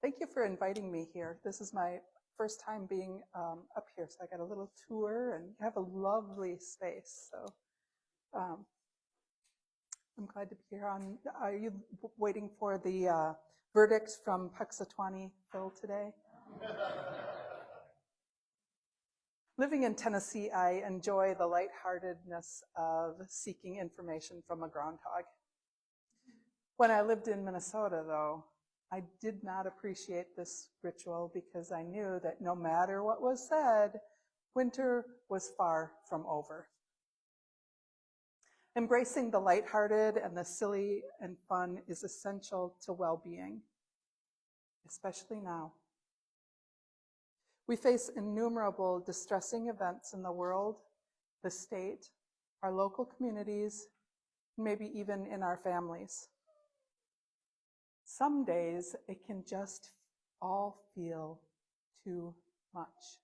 Thank you for inviting me here. This is my first time being up here, so I got a little tour and have a lovely space. So I'm glad to be here. Are you waiting for the verdicts from Puxatawny Phil today? Living in Tennessee, I enjoy the lightheartedness of seeking information from a groundhog. When I lived in Minnesota, though, I did not appreciate this ritual because I knew that no matter what was said, winter was far from over. Embracing the lighthearted and the silly and fun is essential to well-being, especially now. We face innumerable distressing events in the world, the state, our local communities, maybe even in our families. Some days it can just all feel too much.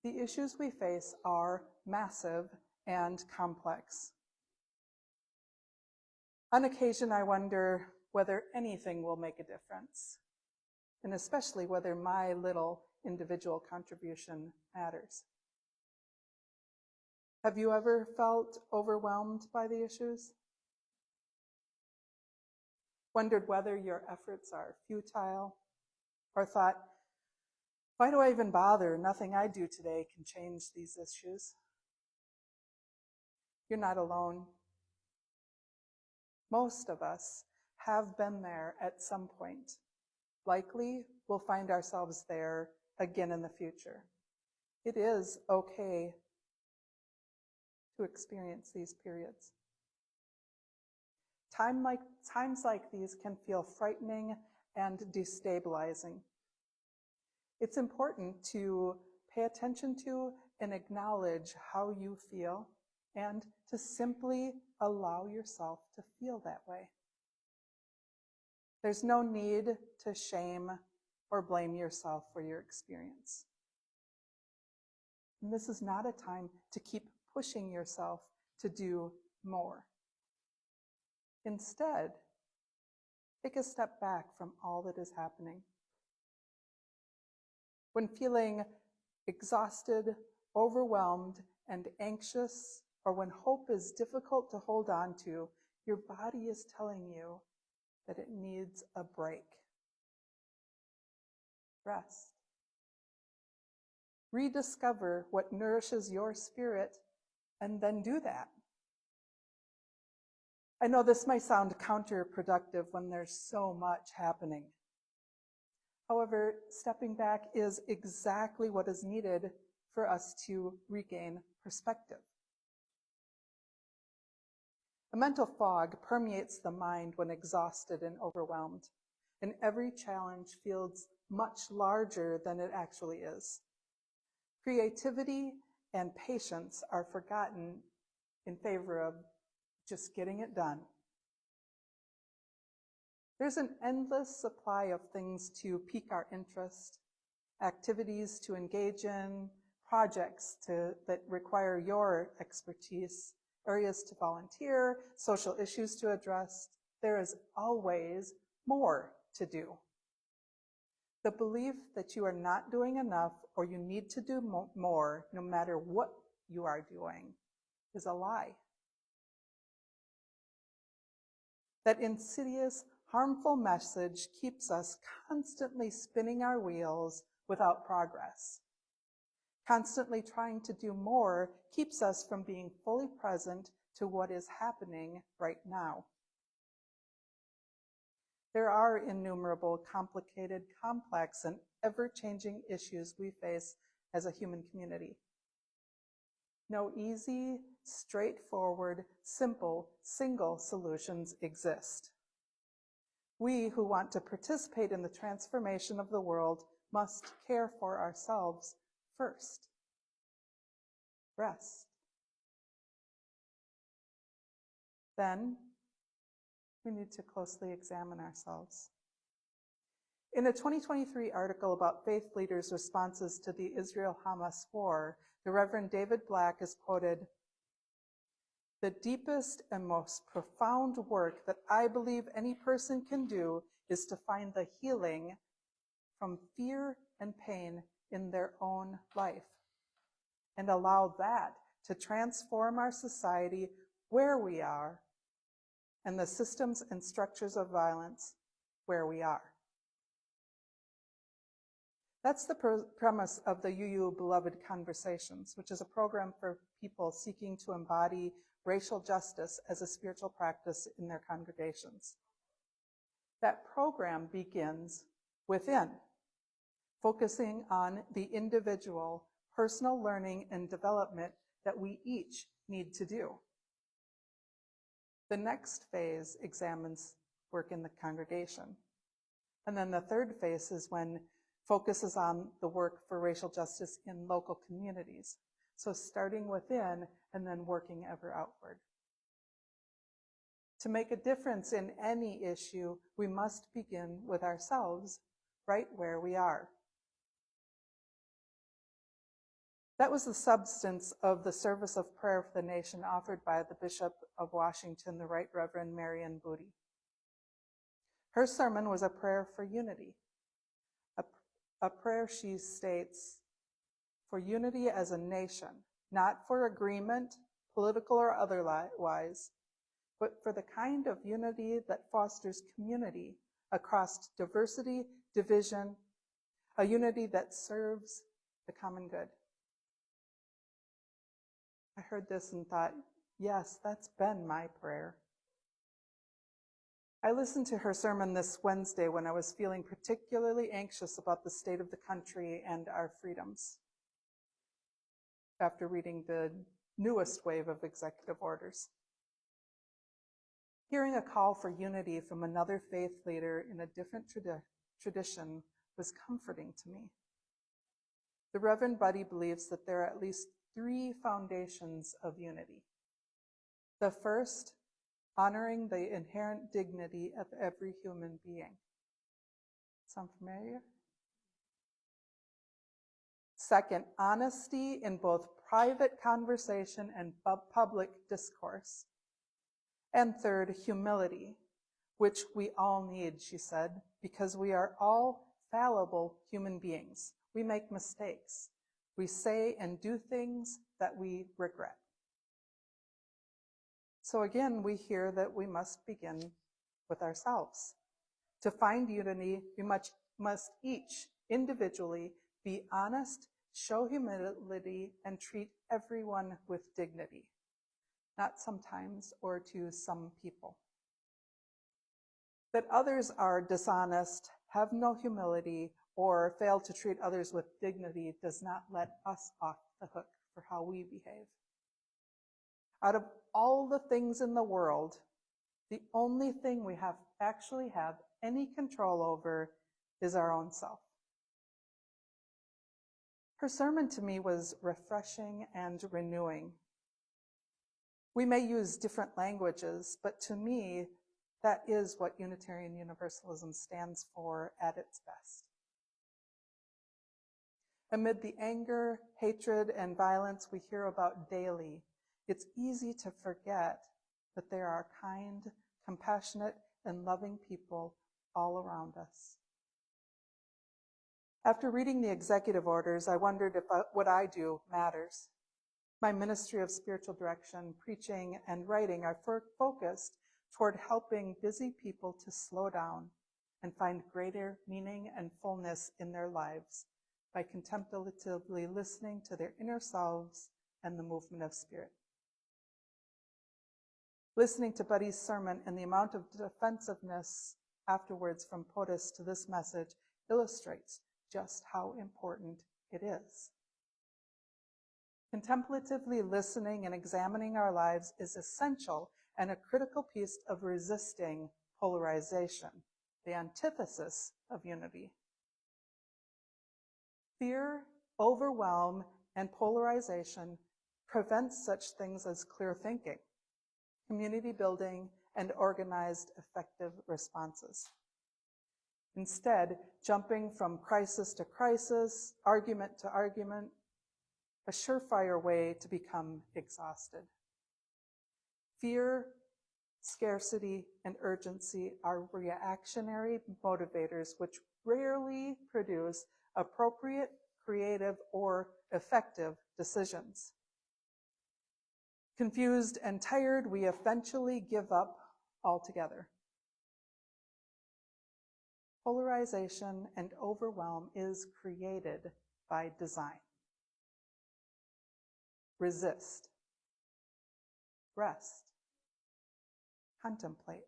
The issues we face are massive and complex. On occasion, I wonder whether anything will make a difference, and especially whether my little individual contribution matters. Have you ever felt overwhelmed by the issues? Wondered whether your efforts are futile, or thought, why do I even bother? Nothing I do today can change these issues. You're not alone. Most of us have been there at some point. Likely, we'll find ourselves there again in the future. It is okay to experience these periods. Times like these can feel frightening and destabilizing. It's important to pay attention to and acknowledge how you feel and to simply allow yourself to feel that way. There's no need to shame or blame yourself for your experience. And this is not a time to keep pushing yourself to do more. Instead, take a step back from all that is happening. When feeling exhausted, overwhelmed, and anxious, or when hope is difficult to hold on to, your body is telling you that it needs a break. Rest. Rediscover what nourishes your spirit, and then do that. I know this might sound counterproductive when there's so much happening. However, stepping back is exactly what is needed for us to regain perspective. A mental fog permeates the mind when exhausted and overwhelmed, and every challenge feels much larger than it actually is. Creativity and patience are forgotten in favor of just getting it done. There's an endless supply of things to pique our interest, activities to engage in, projects that require your expertise, areas to volunteer, social issues to address. There is always more to do. The belief that you are not doing enough or you need to do more, no matter what you are doing, is a lie. That insidious, harmful message keeps us constantly spinning our wheels without progress. Constantly trying to do more keeps us from being fully present to what is happening right now. There are innumerable, complicated, complex, and ever-changing issues we face as a human community. No easy, straightforward, simple, single solutions exist. We who want to participate in the transformation of the world must care for ourselves first. Rest. Then, we need to closely examine ourselves. In a 2023 article about faith leaders' responses to the Israel-Hamas war, the Reverend David Black is quoted, The deepest and most profound work that I believe any person can do is to find the healing from fear and pain in their own life and allow that to transform our society where we are and the systems and structures of violence where we are. That's the premise of the UU Beloved Conversations, which is a program for people seeking to embody racial justice as a spiritual practice in their congregations. That program begins within, focusing on the individual, personal learning and development that we each need to do. The next phase examines work in the congregation. And then the third phase is when focuses on the work for racial justice in local communities. So starting within and then working ever outward. To make a difference in any issue, we must begin with ourselves, right where we are. That was the substance of the service of prayer for the nation offered by the Bishop of Washington, the Right Reverend Marian Booty. Her sermon was a prayer for unity. A prayer, she states, for unity as a nation, not for agreement, political or otherwise, but for the kind of unity that fosters community across diversity, division, a unity that serves the common good. I heard this and thought, yes, that's been my prayer. I listened to her sermon this Wednesday when I was feeling particularly anxious about the state of the country and our freedoms, after reading the newest wave of executive orders. Hearing a call for unity from another faith leader in a different tradition was comforting to me. The Reverend Buddy believes that there are at least 3 foundations of unity. The first, honoring the inherent dignity of every human being. Sound familiar? Second, honesty in both private conversation and public discourse. And third, humility, which we all need, she said, because we are all fallible human beings. We make mistakes. We say and do things that we regret. So again, we hear that we must begin with ourselves. To find unity, we must each individually be honest, show humility, and treat everyone with dignity. Not sometimes or to some people. That others are dishonest, have no humility, or fail to treat others with dignity does not let us off the hook for how we behave. Out of all the things in the world, the only thing we actually have any control over is our own self. Her sermon to me was refreshing and renewing. We may use different languages, but to me, that is what Unitarian Universalism stands for at its best. Amid the anger, hatred, and violence we hear about daily, it's easy to forget that there are kind, compassionate, and loving people all around us. After reading the executive orders, I wondered if what I do matters. My ministry of spiritual direction, preaching, and writing are focused toward helping busy people to slow down and find greater meaning and fullness in their lives by contemplatively listening to their inner selves and the movement of spirit. Listening to Buddy's sermon and the amount of defensiveness afterwards from POTUS to this message illustrates just how important it is. Contemplatively listening and examining our lives is essential and a critical piece of resisting polarization, the antithesis of unity. Fear, overwhelm, and polarization prevent such things as clear thinking, community building, and organized, effective responses. Instead, jumping from crisis to crisis, argument to argument, a surefire way to become exhausted. Fear, scarcity, and urgency are reactionary motivators which rarely produce appropriate, creative, or effective decisions. Confused and tired, we eventually give up altogether. Polarization and overwhelm is created by design. Resist. Rest. Contemplate.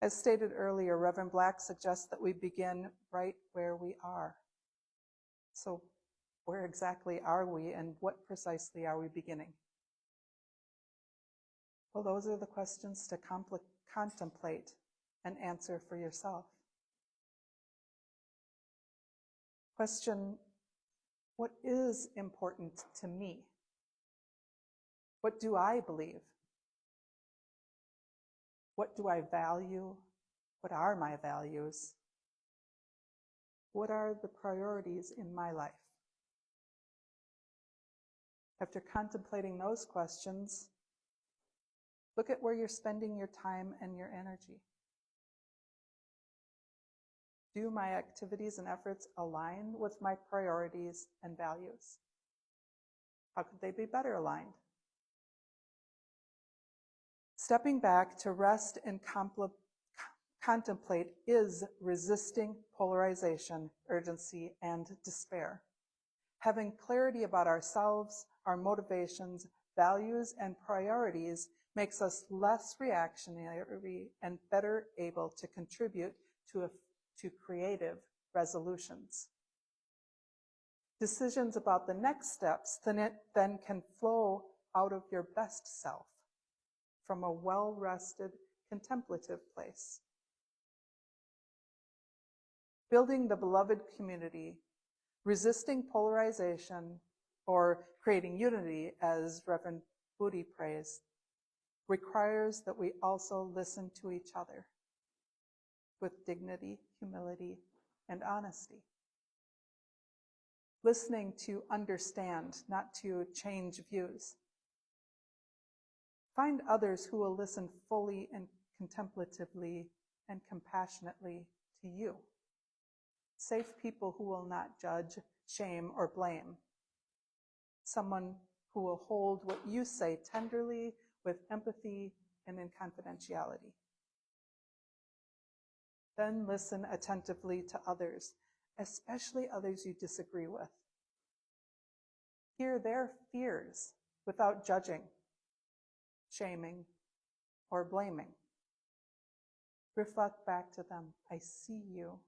As stated earlier, Reverend Black suggests that we begin right where we are. So where exactly are we, and what precisely are we beginning? Well, those are the questions to contemplate and answer for yourself. Question, what is important to me? What do I believe? What do I value? What are my values? What are the priorities in my life? After contemplating those questions, look at where you're spending your time and your energy. Do my activities and efforts align with my priorities and values? How could they be better aligned? Stepping back to rest and contemplate is resisting polarization, urgency, and despair. Having clarity about ourselves, our motivations, values, and priorities makes us less reactionary and better able to contribute to creative resolutions. Decisions about the next steps then can flow out of your best self, from a well-rested, contemplative place. Building the beloved community, resisting polarization, or creating unity, as Reverend Booty prays, requires that we also listen to each other with dignity, humility, and honesty. Listening to understand, not to change views. Find others who will listen fully and contemplatively and compassionately to you. Safe people who will not judge, shame, or blame. Someone who will hold what you say tenderly, with empathy, and in confidentiality. Then listen attentively to others, especially others you disagree with. Hear their fears without judging, shaming, or blaming. Reflect back to them, I see you.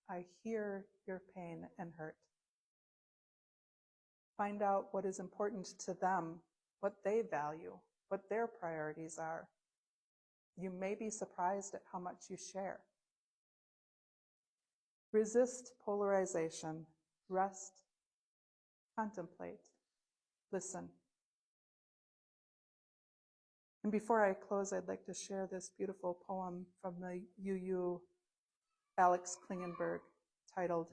I hear your pain and hurt. Find out what is important to them, what they value, what their priorities are. You may be surprised at how much you share. Resist polarization, rest, contemplate, listen. And before I close, I'd like to share this beautiful poem from the UU Alex Klingenberg, titled,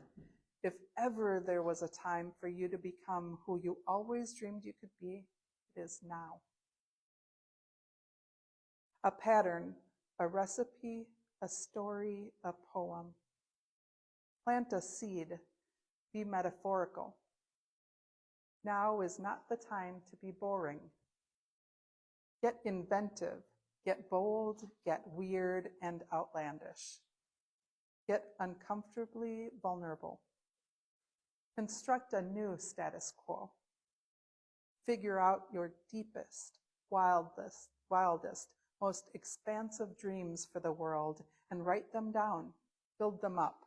If Ever There Was a Time for You to Become Who You Always Dreamed You Could Be, it is now. A pattern, a recipe, a story, a poem. Plant a seed, be metaphorical. Now is not the time to be boring. Get inventive, get bold, get weird and outlandish. Get uncomfortably vulnerable. Construct a new status quo. Figure out your deepest, wildest, most expansive dreams for the world and write them down, build them up.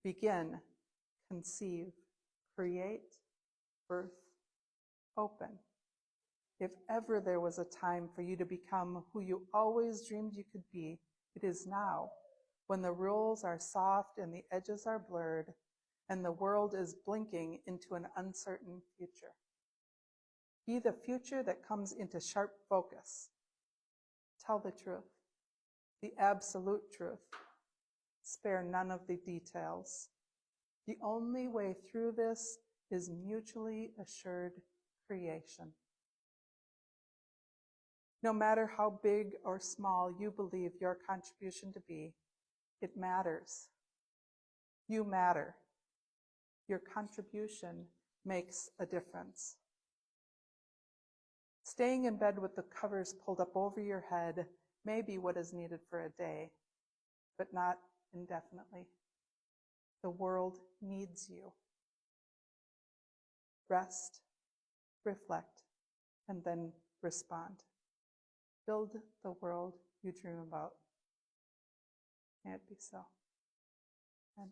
Begin, conceive, create, birth, open. If ever there was a time for you to become who you always dreamed you could be, it is now, when the rules are soft and the edges are blurred, and the world is blinking into an uncertain future. Be the future that comes into sharp focus. Tell the truth, the absolute truth. Spare none of the details. The only way through this is mutually assured creation. No matter how big or small you believe your contribution to be, it matters. You matter. Your contribution makes a difference. Staying in bed with the covers pulled up over your head may be what is needed for a day, but not indefinitely. The world needs you. Rest, reflect, and then respond. Build the world you dream about. May it be so. Amen.